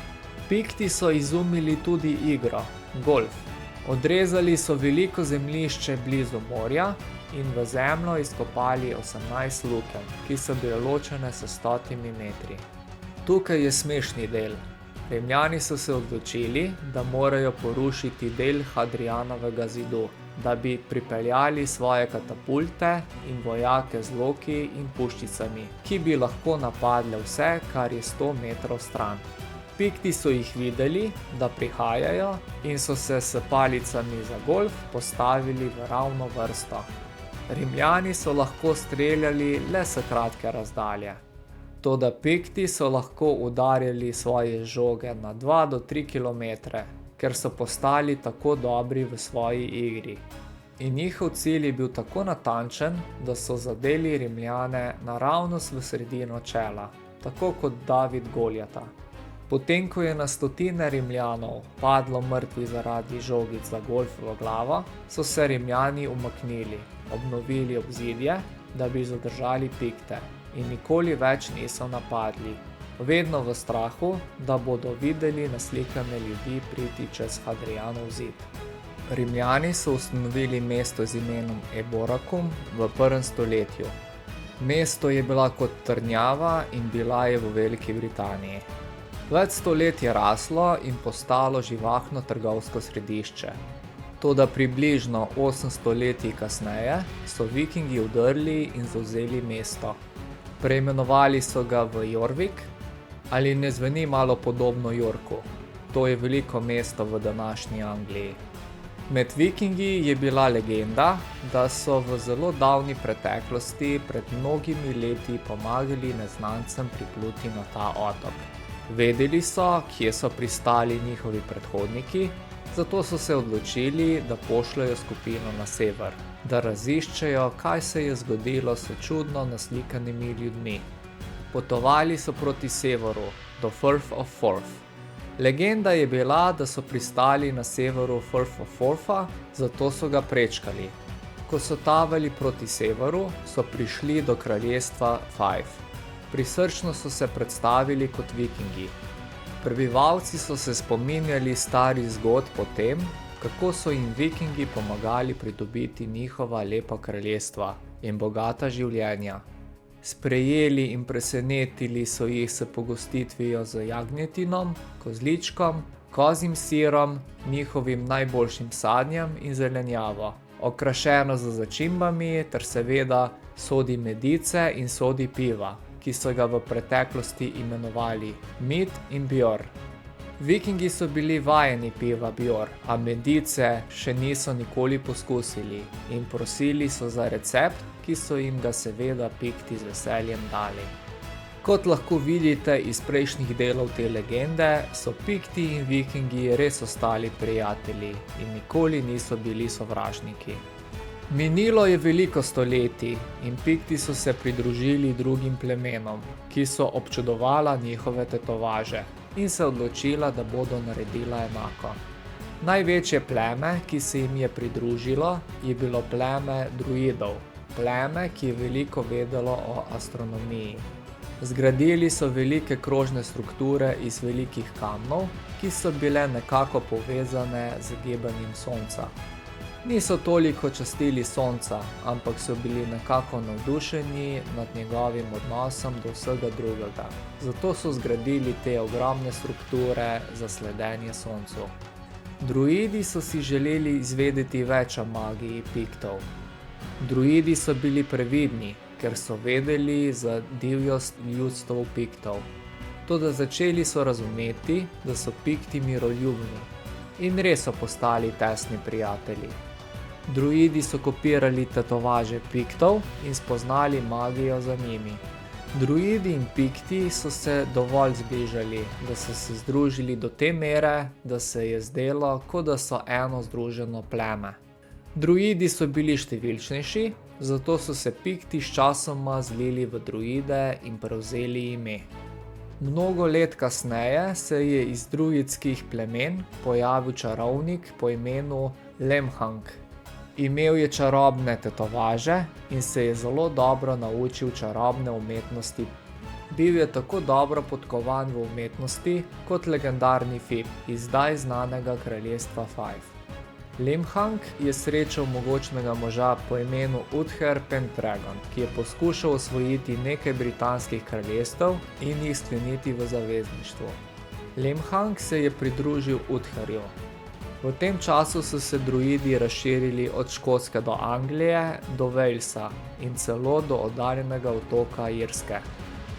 Pikti so izumili tudi igro, golf. Odrezali so veliko zemljišče blizu morja in v zemljo izkopali 18 lukenj, ki so bile ločene s 100 metri. Tukaj je smešni del. Rimljani so se odločili, da morajo porušiti del Hadrijanovega zidu, da bi pripeljali svoje katapulte in vojake z loki in puščicami, ki bi lahko napadle vse, kar je 100 metrov stran. Pikti so jih videli, da prihajajo in so se s palicami za golf postavili v ravno vrsto. Rimljani so lahko streljali le s kratke razdalje. Toda Pikti so lahko udarjali svoje žoge na 2 do 3 kilometre, ker so postali tako dobri v svoji igri. In njihov cilj je bil tako natančen, da so zadeli Rimljane naravnost v sredino čela, tako kot David Goljata. Potem, ko je na stotine Rimljanov padlo mrtvi zaradi žogic za golf v glavo, so se Rimljani umaknili, obnovili obzidje, da bi zadržali Pikte in nikoli več niso napadli. Vedno v strahu, da bodo videli naslikane ljudi priti čez Hadrijanov zid. Rimljani so ustanovili mesto z imenom Eboracum v 1. stoletju. Mesto je bila kot trdnjava in bila je v Veliki Britaniji. Več stolet je raslo in postalo živahno trgovsko središče. Toda približno 800 let kasneje so Vikingi vdrli in zavzeli mesto. Preimenovali so ga v Jorvik, ali ne zveni malo podobno Yorku? To je veliko mesto v današnji Angliji. Med Vikingi je bila legenda, da so v zelo davni preteklosti pred mnogimi leti pomagali neznancem pripluti na ta otok. Vedeli so, kje so pristali njihovi predhodniki, zato so se odločili, da pošljajo skupino na sever, da raziščejo, kaj se je zgodilo s čudno naslikanimi ljudmi. Potovali so proti severu, do Firth of Forth. Legenda je bila, da so pristali na severu Firth of Fortha, zato so ga prečkali. Ko so tavali proti severu, so prišli do kraljestva Five. Prisrčno so se predstavili kot Vikingi. Prebivalci so se spominjali starih zgodb o tem, kako so jim Vikingi pomagali pridobiti njihova lepa kraljestva in bogata življenja. Sprejeli in presenetili so jih s pogostitvijo z jagnjetinom, kozličkom, kozjim sirom, njihovim najboljšim sadjem in zelenjavo, okrašeno z začimbami ter seveda sodi medice in sodi piva, ki so ga v preteklosti imenovali Mead in Beer. Vikingi so bili vajeni piva bjor, a medice še niso nikoli poskusili in prosili so za recept, ki so jim ga seveda Pikti z veseljem dali. Kot lahko vidite iz prejšnjih delov te legende, so Pikti in Vikingi res ostali prijatelji in nikoli niso bili sovražniki. Minilo je veliko stoletij in Pikti so se pridružili drugim plemenom, ki so občudovala njihove tetovaže in se odločila, da bodo naredila enako. Največje pleme, ki se jim je pridružilo, je bilo pleme druidov, pleme, ki je veliko vedelo o astronomiji. Zgradili so velike krožne strukture iz velikih kamnov, ki so bile nekako povezane z gibanjem sonca. Niso toliko častili sonca, ampak so bili nekako navdušeni nad njegovim odnosom do vsega drugega. Zato so zgradili te ogromne strukture za sledenje soncu. Druidi so si želeli izvedeti več o magiji Piktov. Druidi so bili previdni, ker so vedeli za divjost ljudstev Piktov. Toda začeli so razumeti, da so Pikti miroljubni in res so postali tesni prijatelji. Druidi so kopirali tetovaže Piktov in spoznali magijo za njimi. Druidi in Pikti so se dovolj zbližali, da so se združili do te mere, da se je zdelo, kot da so eno združeno pleme. Druidi so bili številčnejši, zato so se Pikti sčasoma zlili v druide in prevzeli ime. Mnogo let kasneje se je iz druidskih plemen pojavil čarovnik po imenu Lemhang. Imel je čarobne tetovaže in se je zelo dobro naučil čarobne umetnosti. Bil je tako dobro podkovan v umetnosti kot legendarni Fib iz zdaj znanega kraljestva Five. Lemhang je srečal mogočnega moža po imenu Uther Pendragon, ki je poskušal osvojiti nekaj britanskih kraljestev in jih skleniti v zavezništvo. Lemhang se je pridružil Utherju. V tem času so se druidi razširili od Škotske do Anglije, do Walesa in celo do oddaljenega otoka Irske.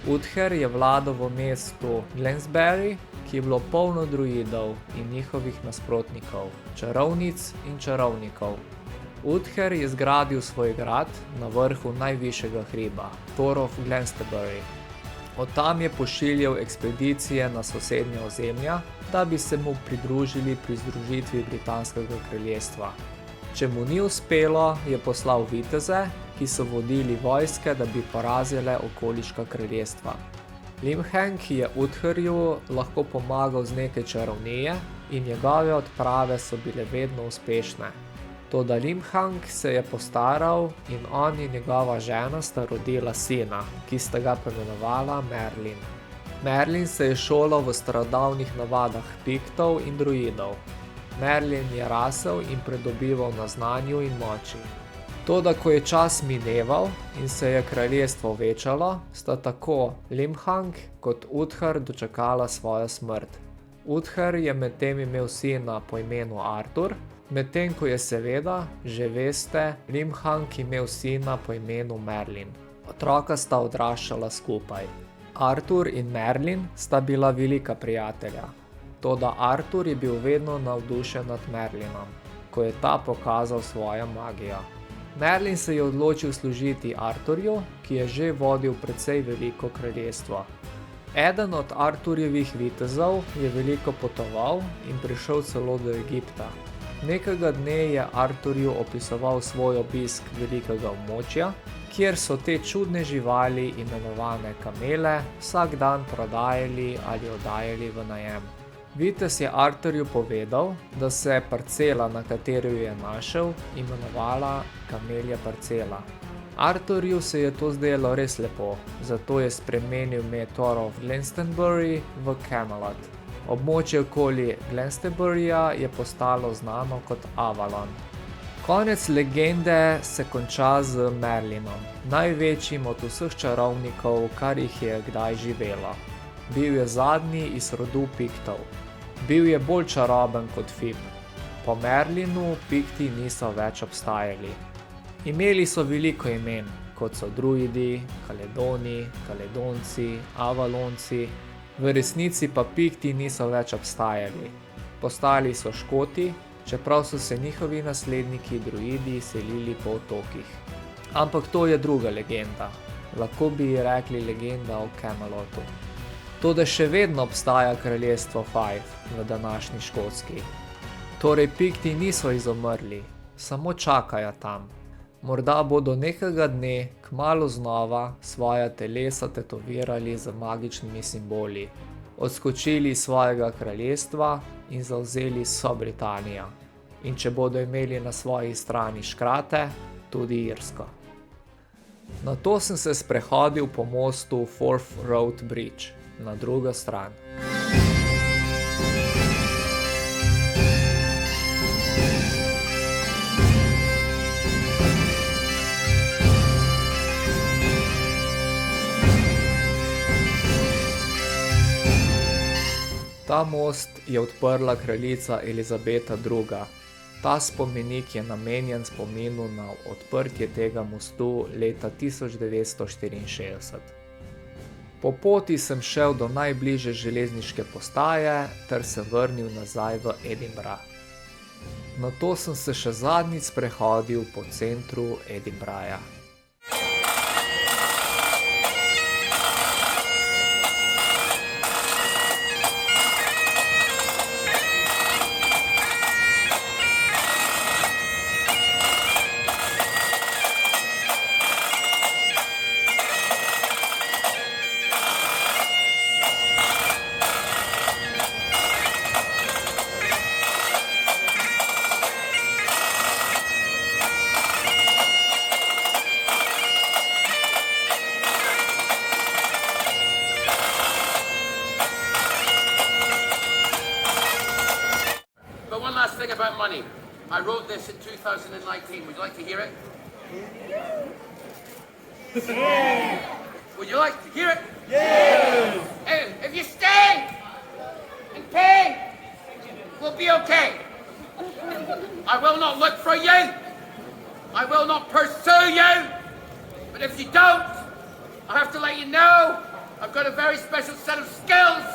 Uther je vladal v mestu Glansbury, ki je bilo polno druidov in njihovih nasprotnikov, čarovnic in čarovnikov. Uther je zgradil svoj grad na vrhu najvišjega hriba, Tor of Glastonbury. Od tam je pošiljal ekspedicije na sosednja ozemlja, da bi se mu pridružili pri združitvi britanskega kraljestva. Če mu ni uspelo, je poslal viteze, ki so vodili vojske, da bi porazile okoliška kraljestva. Lemhang je Utherju lahko pomagal z nekaj čarovnije in njegove odprave so bile vedno uspešne. Toda Lemhang se je postaral in on in njegova žena sta rodila sina, ki sta ga poimenovala Merlin. Merlin se je šolal v starodavnih navadah Piktov in druidov. Merlin je rasel in pridobival na znanju in moči. Toda ko je čas mineval in se je kraljestvo večalo, sta tako Lemhang kot Uther dočakala svojo smrt. Uther je medtem imel sina po imenu Artur, medtem ko je seveda, že veste, Lemhang imel sina po imenu Merlin. Otroka sta odraščala skupaj. Artur in Merlin sta bila velika prijatelja. Toda Artur je bil vedno navdušen nad Merlinom, ko je ta pokazal svojo magijo. Merlin se je odločil služiti Arturju, ki je že vodil precej veliko kraljestvo. Eden od Arturjevih vitezov je veliko potoval in prišel celo do Egipta. Nekega dne je Arturju opisoval svoj obisk velikega območja, kjer so te čudne živali imenovane kamele vsak dan prodajali ali oddajali v najem. Vitez je Arturju povedal, da se je parcela, na katero jo je našel, imenovala Kamelja parcela. Arturju se je to zdelo res lepo, zato je spremenil ime Tor of Glastonbury v Camelot. Območje okoli Glastonburyja je postalo znano kot Avalon. Konec legende se konča z Merlinom, največjim od vseh čarovnikov, kar jih je kdaj živelo. Bil je zadnji iz rodu Piktov. Bil je bolj čaroben kot Fib. Po Merlinu Pikti niso več obstajali. Imeli so veliko imen, kot so druidi, Kaledoni, Kaledonci, Avalonci. V resnici pa Pikti niso več obstajali. Postali so Škoti, čeprav so se njihovi nasledniki druidi selili po otokih. Ampak to je druga legenda. Lahko bi ji rekli legenda o Camelotu. Toda še vedno obstaja kraljestvo Fife v današnji Škotski. Torej Pikti niso izumrli, samo čakajo tam. Morda bodo nekega dne kmalu znova svoja telesa tetovirali z magičnimi simboli, odskočili iz svojega kraljestva in zavzeli vso Britanijo. In če bodo imeli na svoji strani škrate, tudi Irsko. Nato sem se sprehodil po mostu Forth Road Bridge na drugo stran. Ta most je odprla kraljica Elizabeta II. Ta spomenik je namenjen spominu na odprtje tega mostu leta 1964. Po poti sem šel do najbližje železniške postaje ter se vrnil nazaj v Edinburgh. Nato sem se še zadnjič sprehodil po centru Edinburgha. Thing about money. I wrote this in 2019. Would you like to hear it? Yeah. Would you like to hear it? Yeah. And if you stay and pay, we'll be okay. I will not look for you. I will not pursue you. But if you don't, I have to let you know I've got a very special set of skills.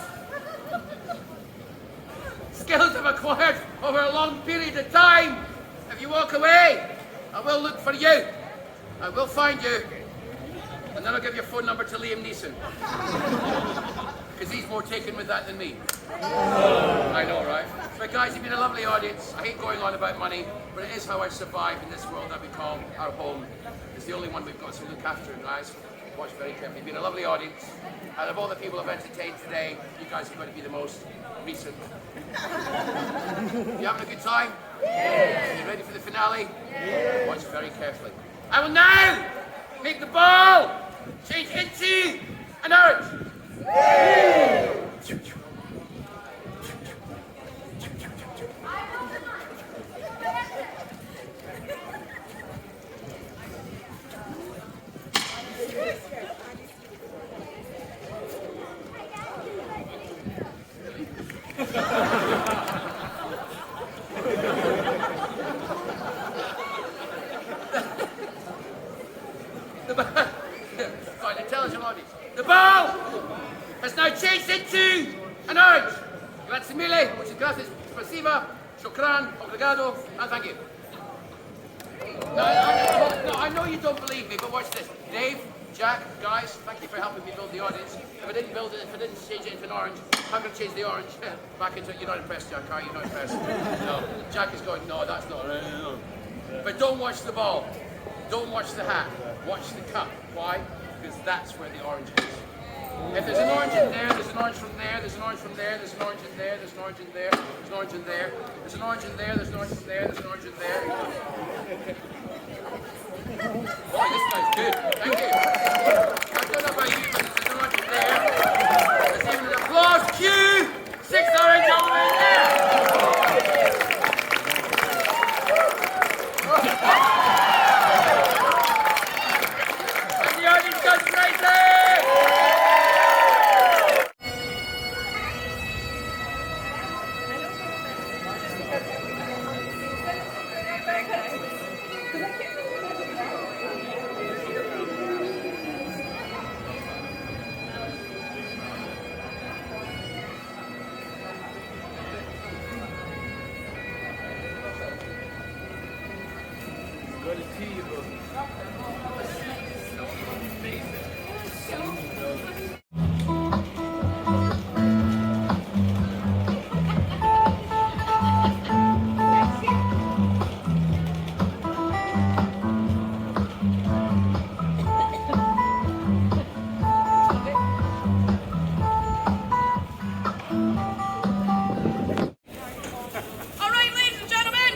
Skills I've acquired over a long period of time. If you walk away, I will look for you. I will find you. And then I'll give your phone number to Liam Neeson. Because he's more taken with that than me. I know, right? But guys, you've been a lovely audience. I hate going on about money, but it is how I survive in this world that we call our home. It's the only one we've got, so look after it, guys. Watch very carefully. You've been a lovely audience. Out of all the people I've entertained today, you guys are going to be the most recent. You having a good time? Yeah. You ready for the finale? Yeah. Watch very carefully. I will now make the ball change into an orange. Yeah. Quite an intelligent audience. The ball has now changed into an orange. Grazie mille, muchas gracias, spasiba, shukran, obrigado, and thank you. No, I know you don't believe me, but watch this. Dave, Jack, guys, thank you for helping me build the audience. If I didn't build it, if I didn't change it into an orange, I'm going to change the orange back into it. You're not impressed, Jack, are you? You're not impressed? No. Jack is going, no, that's not right. No. But don't watch the ball. Don't watch the hat. Watch the cup. Why? Because that's where the orange is. If there's an orange in there, there's an orange from there, there's an orange from there, there's an orange in there, there's an orange in there, there's an orange in there, there's an orange in there, there's an orange from there, there's an orange in there. Oh, this guy's good. Thank you. I don't know about you, but there's an orange in there. There's even an applause cue. 6 orange all the way in there. And the audience goes crazy. All right, ladies and gentlemen.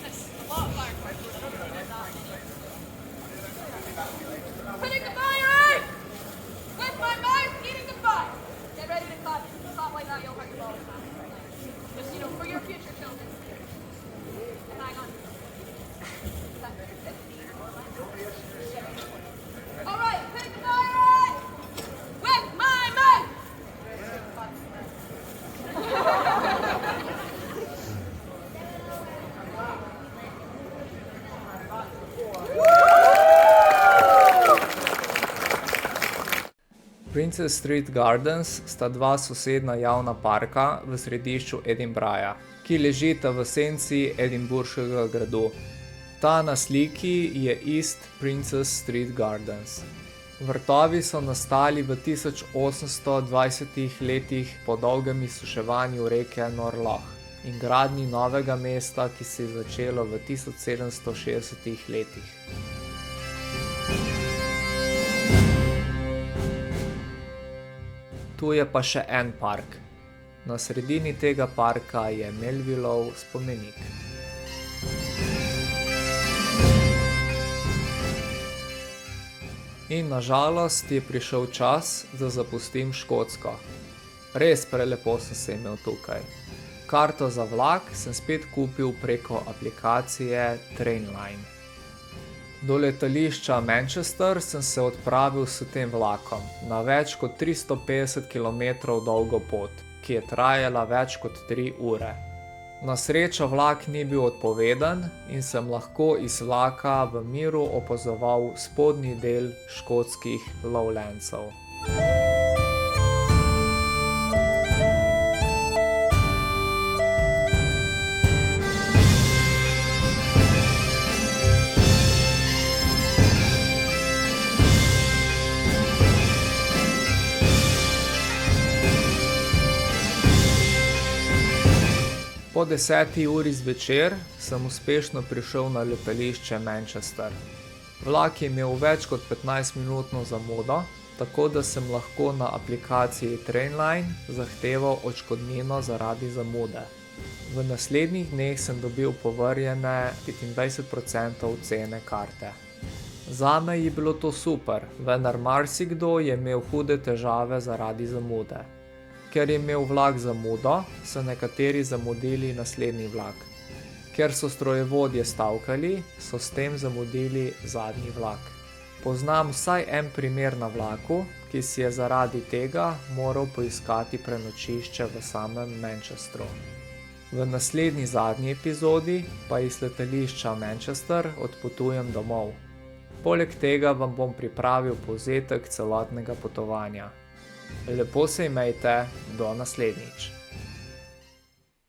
That's a lot of fire. Putting the fire out. With my mind, eating the fire. Get ready to cut. Stop like that, you'll hurt your body. Just, for your future children. And hang on. All right, putting the fire out. With my mind. Princes Street Gardens sta dva sosedna javna parka v središču Edinburgha, ki ležita v senci edinburškega gradu. Ta na sliki je East Princes Street Gardens. Vrtovi so nastali v 1820 letih po dolgem izsuševanju reke Norloch in gradnji novega mesta, ki se je začelo v 1760 letih. Tu je pa še en park. Na sredini tega parka je Melvilleov spomenik. In na žalost je prišel čas, da zapustim Škotsko. Res prelepo sem se imel tukaj. Karto za vlak sem spet kupil preko aplikacije Trainline. Do letališča Manchester sem se odpravil s tem vlakom na več kot 350 km dolgo pot, ki je trajala več kot 3 ure. Na srečo vlak ni bil odpovedan in sem lahko iz vlaka v miru opazoval spodnji del škotskih Lowlandsov. Po 10. uri zvečer sem uspešno prišel na letališče Manchester. Vlak je imel več kot 15-minutno zamudo, tako da sem lahko na aplikaciji Trainline zahteval odškodnino zaradi zamude. V naslednjih dneh sem dobil povrnjene 25% cene karte. Zame je bilo to super, vendar marsikdo je imel hude težave zaradi zamude. Ker je imel vlak zamudo, so nekateri zamudili naslednji vlak. Ker so strojevodje stavkali, so s tem zamudili zadnji vlak. Poznam vsaj en primer na vlaku, ki si je zaradi tega moral poiskati prenočišče v samem Manchesteru. V naslednji zadnji epizodi pa iz letališča Manchester odpotujem domov. Poleg tega vam bom pripravil povzetek celotnega potovanja. Lepo se imejte, do naslednjič.